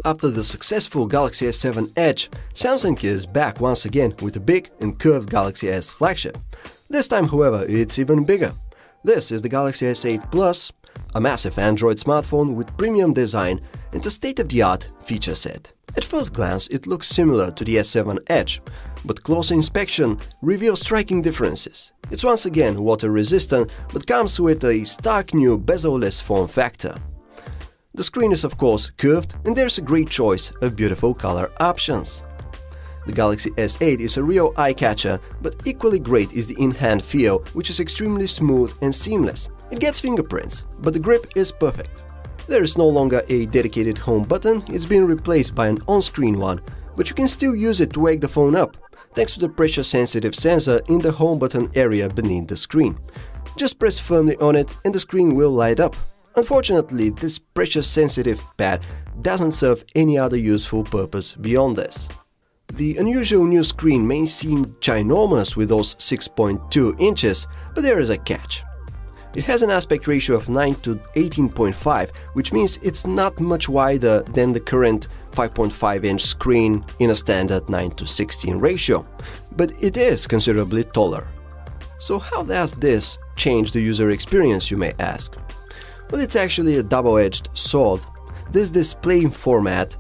after the successful Galaxy S7 Edge, Samsung is back once again with a big and curved Galaxy S flagship. This time, however, it's even bigger. This is the Galaxy S8 Plus, a massive Android smartphone with premium design and a state-of-the-art feature set. At first glance, it looks similar to the S7 Edge, but closer inspection reveals striking differences. It's once again water-resistant, but comes with a stark new bezel-less form factor. The screen is of course curved, and there's a great choice of beautiful color options. The Galaxy S8 is a real eye-catcher, but equally great is the in-hand feel, which is extremely smooth and seamless. It gets fingerprints, but the grip is perfect. There is no longer a dedicated home button, it's been replaced by an on-screen one, but you can still use it to wake the phone up, thanks to the pressure-sensitive sensor in the home button area beneath the screen. Just press firmly on it and the screen will light up. Unfortunately, this pressure-sensitive pad doesn't serve any other useful purpose beyond this. The unusual new screen may seem ginormous with those 6.2 inches, but there is a catch. It has an aspect ratio of 9 to 18.5, which means it's not much wider than the current 5.5-inch screen in a standard 9 to 16 ratio, but it is considerably taller. So how does this change the user experience, you may ask? Well, it's actually a double-edged sword. This display format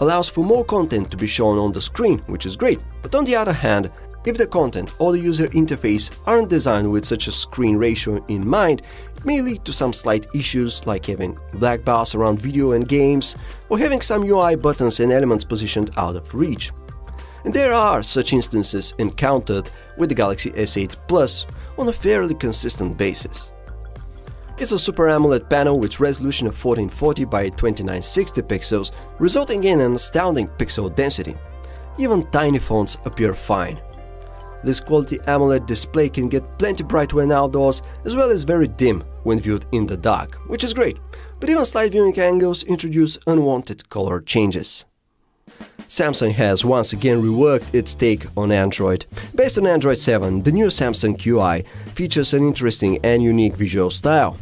allows for more content to be shown on the screen, which is great, but on the other hand, if the content or the user interface aren't designed with such a screen ratio in mind, it may lead to some slight issues like having black bars around video and games, or having some UI buttons and elements positioned out of reach. And there are such instances encountered with the Galaxy S8 Plus on a fairly consistent basis. It's a Super AMOLED panel with resolution of 1440 by 2960 pixels, resulting in an astounding pixel density. Even tiny fonts appear fine. This quality AMOLED display can get plenty bright when outdoors, as well as very dim when viewed in the dark, which is great, but even slight viewing angles introduce unwanted color changes. Samsung has once again reworked its take on Android. Based on Android 7, the new Samsung UI features an interesting and unique visual style.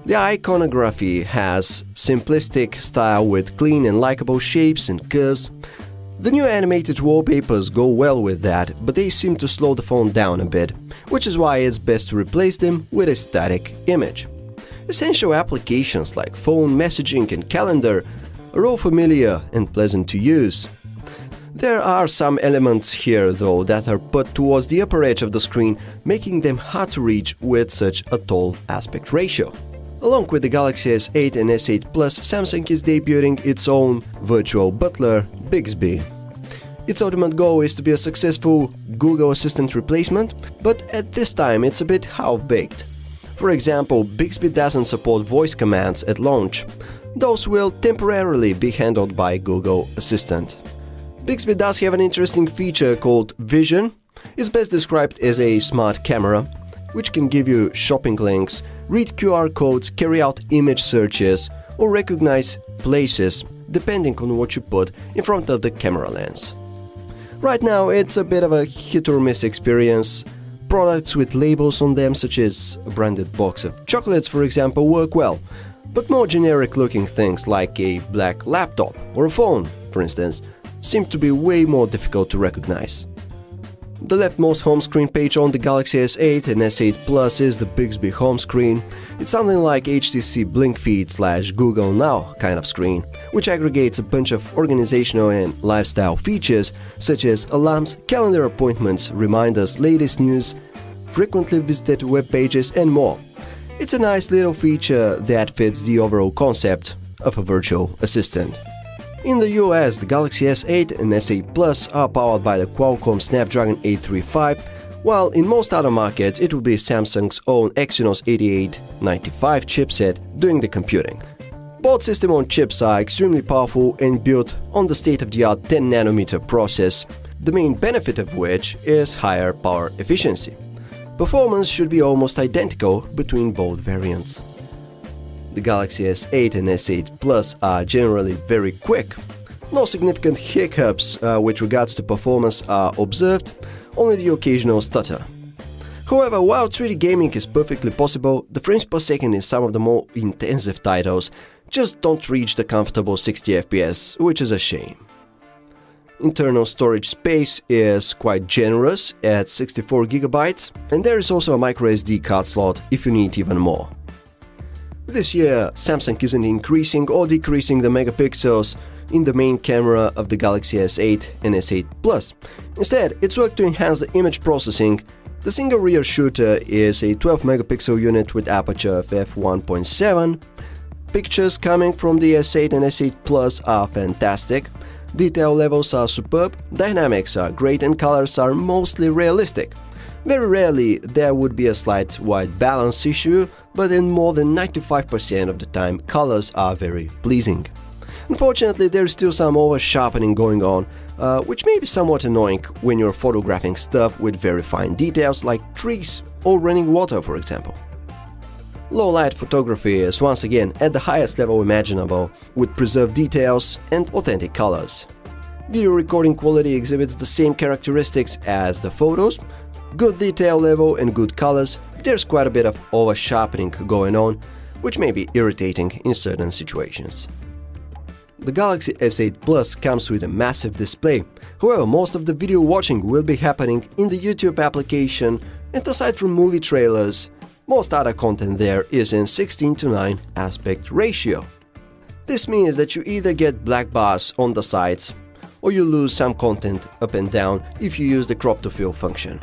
The iconography has simplistic style with clean and likable shapes and curves. The new animated wallpapers go well with that, but they seem to slow the phone down a bit, which is why it's best to replace them with a static image. Essential applications like phone, messaging and calendar are all familiar and pleasant to use. There are some elements here, though, that are put towards the upper edge of the screen, making them hard to reach with such a tall aspect ratio. Along with the Galaxy S8 and S8 Plus, Samsung is debuting its own virtual butler, Bixby. Its ultimate goal is to be a successful Google Assistant replacement, but at this time it's a bit half-baked. For example, Bixby doesn't support voice commands at launch. Those will temporarily be handled by Google Assistant. Bixby does have an interesting feature called Vision. It's best described as a smart camera, which can give you shopping links, read QR codes, carry out image searches, or recognize places, depending on what you put in front of the camera lens. Right now, it's a bit of a hit-or-miss experience. Products with labels on them, such as a branded box of chocolates, for example, work well, but more generic-looking things like a black laptop or a phone, for instance, seem to be way more difficult to recognize. The leftmost home screen page on the Galaxy S8 and S8 Plus is the Bixby home screen. It's something like HTC Blink Feed / Google Now kind of screen, which aggregates a bunch of organizational and lifestyle features such as alarms, calendar appointments, reminders, latest news, frequently visited web pages, and more. It's a nice little feature that fits the overall concept of a virtual assistant. In the US, the Galaxy S8 and S8 Plus are powered by the Qualcomm Snapdragon 835, while in most other markets it will be Samsung's own Exynos 8895 chipset doing the computing. Both system-on-chips are extremely powerful and built on the state-of-the-art 10nm process, the main benefit of which is higher power efficiency. Performance should be almost identical between both variants. The Galaxy S8 and S8 Plus are generally very quick. No significant hiccups with regards to performance are observed, only the occasional stutter. However, while 3D gaming is perfectly possible, the frames per second in some of the more intensive titles just don't reach the comfortable 60 FPS, which is a shame. Internal storage space is quite generous at 64 GB, and there is also a microSD card slot if you need even more. This year, Samsung isn't increasing or decreasing the megapixels in the main camera of the Galaxy S8 and S8 Plus. Instead, it's worked to enhance the image processing. The single rear shooter is a 12 megapixel unit with aperture of f1.7. Pictures coming from the S8 and S8 Plus are fantastic. Detail levels are superb, dynamics are great, and colors are mostly realistic. Very rarely there would be a slight white balance issue, but in more than 95% of the time colors are very pleasing. Unfortunately, there is still some over-sharpening going on, which may be somewhat annoying when you're photographing stuff with very fine details like trees or running water, for example. Low-light photography is once again at the highest level imaginable, with preserved details and authentic colors. Video recording quality exhibits the same characteristics as the photos, good detail level and good colors. There's quite a bit of over-sharpening going on, which may be irritating in certain situations. The Galaxy S8 Plus comes with a massive display, however most of the video watching will be happening in the YouTube application, and aside from movie trailers, most other content there is in 16:9 aspect ratio. This means that you either get black bars on the sides, or you lose some content up and down if you use the crop to fill function.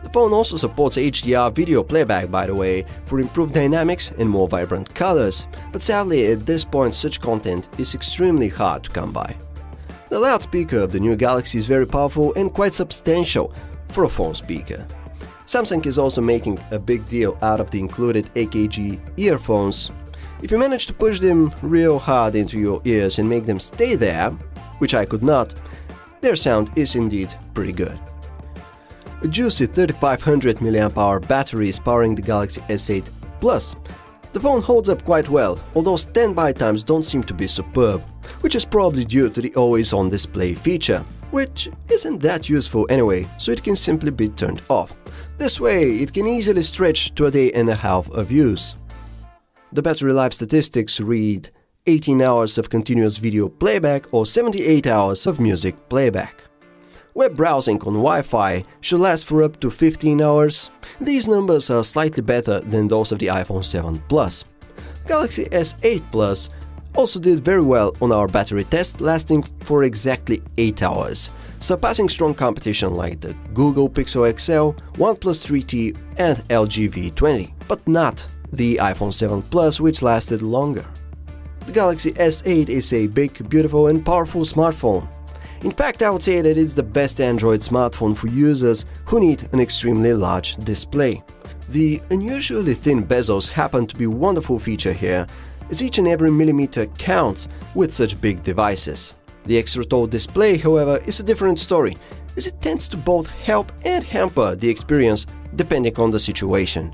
The phone also supports HDR video playback, by the way, for improved dynamics and more vibrant colors, but sadly at this point such content is extremely hard to come by. The loudspeaker of the new Galaxy is very powerful and quite substantial for a phone speaker. Samsung is also making a big deal out of the included AKG earphones. If you manage to push them real hard into your ears and make them stay there, which I could not, their sound is indeed pretty good. A juicy 3500 mAh battery is powering the Galaxy S8 Plus. The phone holds up quite well, although standby times don't seem to be superb, which is probably due to the always-on display feature, which isn't that useful anyway, so it can simply be turned off. This way, it can easily stretch to a day and a half of use. The battery life statistics read 18 hours of continuous video playback or 78 hours of music playback. Web browsing on Wi-Fi should last for up to 15 hours. These numbers are slightly better than those of the iPhone 7 Plus. Galaxy S8 Plus also did very well on our battery test, lasting for exactly 8 hours, surpassing strong competition like the Google Pixel XL, OnePlus 3T and LG V20, but not the iPhone 7 Plus, which lasted longer. The Galaxy S8 is a big, beautiful and powerful smartphone. In fact, I would say that it's the best Android smartphone for users who need an extremely large display. The unusually thin bezels happen to be a wonderful feature here, as each and every millimeter counts with such big devices. The extra tall display, however, is a different story, as it tends to both help and hamper the experience depending on the situation.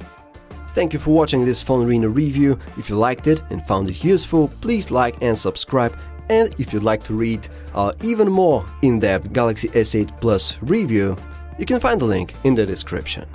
Thank you for watching this PhoneArena review. If you liked it and found it useful, please like and subscribe. And if you'd like to read our even more in-depth Galaxy S8 Plus review, you can find the link in the description.